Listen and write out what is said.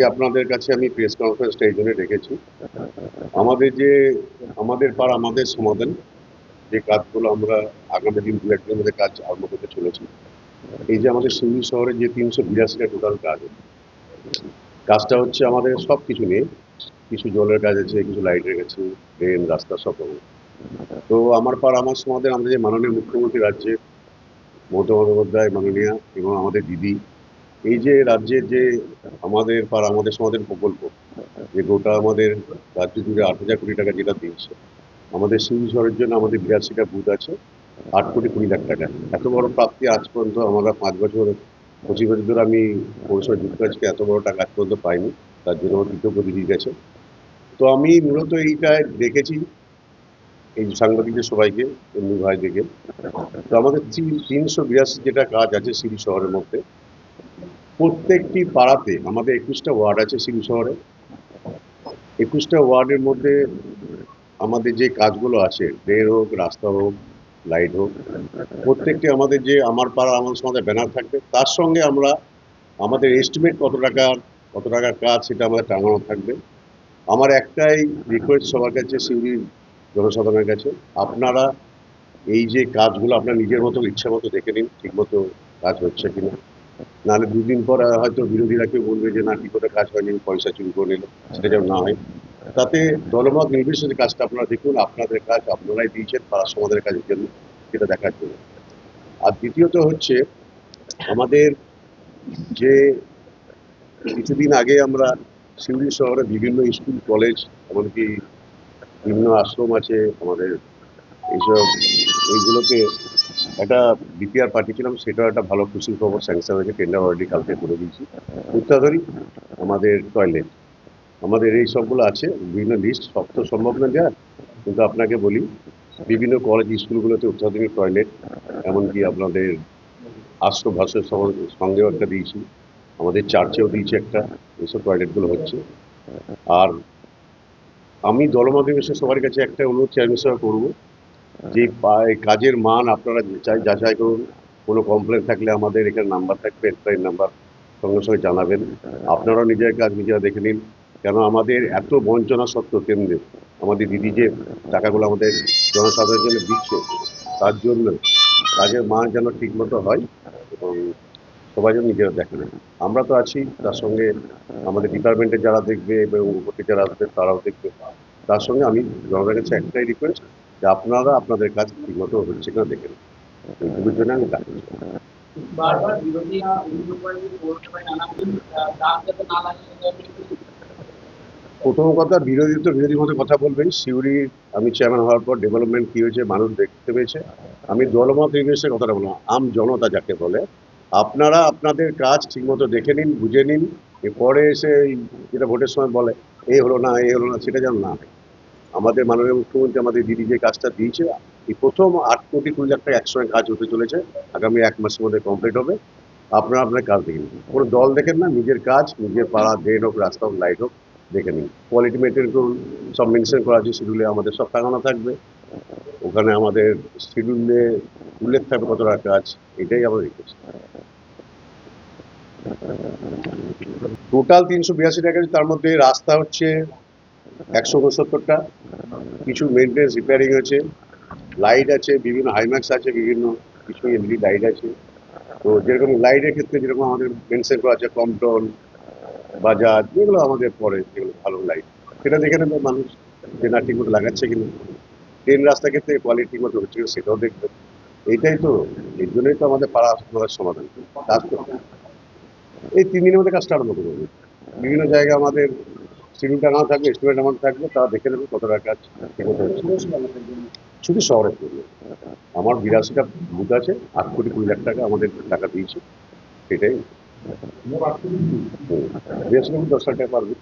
আপনাদের কাছে আমি প্রেস কনফারেন্সটা এই জন্য ডেকেছি। আমাদের পাড়া আমাদের সমাধান, যে কাজগুলো আমরা আগামী দিন দু একদিনের মধ্যে কাজ আরম্ভ করতে চলেছি। এই যে আমাদের সিউড়ি শহরে যে ৩৮২টা টোটাল কাজ, কাজটা হচ্ছে আমাদের সব কিছু নিয়ে, কিছু জলের কাজ আছে, কিছু লাইটের আছে, ড্রেন, রাস্তা সব রকম। তো আমার পাড়া আমার সমাধান, আমাদের যে মাননীয় মুখ্যমন্ত্রী রাজ্যের মমতা বন্দ্যোপাধ্যায় মাননীয়া এবং আমাদের দিদি, এই যে রাজ্যের যে আমাদের পাড়া আমাদের সমাধান প্রকল্প, যে গোটা আমাদের রাজ্য জুড়ে ৮,০০০ কোটি টাকা যেটা দিয়েছে, আমাদের সিউড়ি শহরের জন্য আমাদের ৮২টা বুথ আছে, ৮,২০,০০,০০০ টাকা। এত বড় প্রাপ্তি আজ পর্যন্ত আমরা ৫ বছর ২৫ বছর ধরে আমি পৌরসভায় যুক্ত আছি, এত বড় টাকা আজ পর্যন্ত পাইনি। তার জন্য আমার কৃতজ্ঞ দিদি গেছে। তো আমি মূলত এইটায় দেখেছি এই সাংবাদিকদের সবাইকে, এমনি ভাইদেরকে। তো আমাদের ৩৮২ যেটা কাজ আছে সিউড়ি শহরের মধ্যে, প্রত্যেকটি পাড়াতে আমাদের ২১টা ওয়ার্ড আছে সিউড়ি শহরে। ২১টা ওয়ার্ডের মধ্যে আমাদের যে কাজগুলো আছে, ড্রেন হোক, রাস্তা হোক, লাইট হোক, প্রত্যেকটি আমাদের যে আমার পাড়া আমার সমাজে ব্যানার থাকবে, তার সঙ্গে আমরা আমাদের এস্টিমেট কত টাকার কাজ সেটা আমাদের টাঙানো থাকবে। আমার একটাই রিকোয়েস্ট সবার কাছে, সিউড়ির জনসাধারণের কাছে, আপনারা এই যে কাজগুলো আপনার নিজের মতো ইচ্ছা মতো দেখে নিন ঠিকমতো কাজ হচ্ছে কিনা। নাহলে দুদিন পর হয়তো বিরোধীরা কেউ বলবে যে না ঠিক করে কাজ হয়নি, পয়সা চুরি করে নিল, সেটা যেন না হয়। তাতে দলমত নির্বিশেষে কাজটা আপনারা দেখুন, আপনাদের কাজ আপনারাই দিয়েছেন পাড়া সমাজের কাজের জন্য, সেটা দেখার জন্য। আর দ্বিতীয়ত হচ্ছে আমাদের যে কিছুদিন আগে আমরা সিউড়ি শহরে বিভিন্ন স্কুল কলেজ, এমনকি বিভিন্ন আশ্রম আছে আমাদের, এইসব এইগুলোকে একটা বিপিআর পাঠিয়েছিলাম, সেটাও একটা ভালো খুশির খবর, স্যাংশন হয়েছে, টেন্ডার অলরেডি কালকে করে দিয়েছি। অত্যাধুনিক আমাদের টয়লেট, আমাদের এই সবগুলো আছে, বিভিন্ন লিস্ট, সব তো সম্ভব না দেওয়ার, কিন্তু আপনাকে বলি বিভিন্ন কলেজ স্কুলগুলোতে অত্যাধুনিক টয়লেট, এমনকি আপনাদের আশ্রম ভাষার সঙ্গেও একটা দিয়েছি, আমাদের চার্চেও দিয়েছি একটা, এইসব টয়লেটগুলো হচ্ছে। আর আমি দলমত নির্বিশেষে সবার কাছে একটা অনুরোধ চেয়ারম্যান সাহেব করবো, যে কাজের মান আপনারা যাচাই করুন। কোনো কমপ্লেন থাকলে আমাদের এখানে নাম্বার থাকবে, হেল্পলাইন নাম্বার, সঙ্গে সঙ্গে জানাবেন। আপনারাও নিজের কাজ নিজেরা দেখে নিন। কেন আমাদের এত বঞ্চনা সত্ত্বেও কেন্দ্রে আমাদের দিদি যে টাকাগুলো আমাদের জনসাধারণের জন্য দিচ্ছে, তার জন্য কাজের মান যেন ঠিকমতো হয় এবং সবাই যেন নিজেরা দেখে নেন। আমরা তো আছি, তার সঙ্গে আমাদের ডিপার্টমেন্টে যারা দেখবে এবং উপরে যারা আসবে তারাও দেখবে। তার সঙ্গে আমি জনগণের কাছে একটাই রিকোয়েস্ট, যে আপনারা আপনাদের কাজ ঠিকমতো হচ্ছে কিনা দেখে নিন। এইটুকুর জন্য আমি ডাকছি। বারবার বিরোধীরা অভিযোগ করে যে পৌরসভায় নানাবিধ দাম যাতে না লাগে প্রথম কথা, বিরোধী তো বিরোধী মতো কথা বলবেন। সিউড়ির আমি চেয়ারম্যান হওয়ার পর ডেভেলপমেন্ট কি হয়েছে মানুষ দেখতে পেয়েছে। আমি দলমত নির্বিশেষে কথাটা বললাম, জনতা যাকে বলে, আপনারা আপনাদের কাজ ঠিকমতো দেখে নিন, বুঝে নিন। এরপরে এসে যেটা ভোটের সময় বলে এই হলো না এই হলো না, সেটা যেন না হয়। আমাদের মাননীয় মুখ্যমন্ত্রী আমাদের দিদি যে কাজটা দিয়েছে, এই প্রথম ৮,২০,০০,০০০ একসঙ্গে কাজ হতে চলেছে, আগামী ১ মাসের মধ্যে কমপ্লিট হবে। আপনারা আপনার কাজ দেখে নিন, কোনো দল দেখেন না, নিজের কাজ নিজের পাড়া, ড্রেন হোক, রাস্তা হোক, লাইট হোক, দেখে নিন। কোয়ালিটি মেনটেন করুন, সব মেনশন করা আছে শিডিউলে, আমাদের সব টাঙানো থাকবে ওখানে, আমাদের শিডিউলে উল্লেখ থাকবে কত টাকা কাজ। এটাই আমরা রিকোয়েস্ট। টোটাল ৩৮২ টাকা, তার মধ্যে রাস্তা হচ্ছে ১৬৯টা, কিছু মেনটেন্স রিপেয়ারিং আছে, লাইট আছে, বিভিন্ন হাইম্যাক্স আছে, বিভিন্ন কিছু এলইডি লাইট আছে। তো যেরকম লাইটের ক্ষেত্রে যেরকম আমাদের মেনশন করা আছে কমটন, বাজাজ, যেগুলো আমাদের পরে যেগুলো ভালো লাইট, সেটা দেখে নেবে মানুষ যে না ঠিকমতো লাগাচ্ছে কিনা। ট্রেন রাস্তার ক্ষেত্রে কোয়ালিটি ঠিক মতো হচ্ছে কিনা সেটাও দেখবে। এইটাই তো, এই জন্যই তো আমাদের পাড়া হাসপাতালের সমাধান কাজ করতে। এই ৩ দিনের মধ্যে কাজটা আরম্ভ করে দেবে। বিভিন্ন জায়গায় আমাদের শিডিউল টাঙানো থাকবে, এস্টিমেট আমার থাকবে, তারা দেখে নেবে কত টাকা কাজ ঠিকমতো হচ্ছে। শুধু শহরের জন্য আমার ৮২টা বুথ আছে, ৮,২০,০০,০০০ টাকা আমাদের টাকা দিয়েছে, সেটাই। ৮,২০,০০,০০০ 10 টাকা পারবে।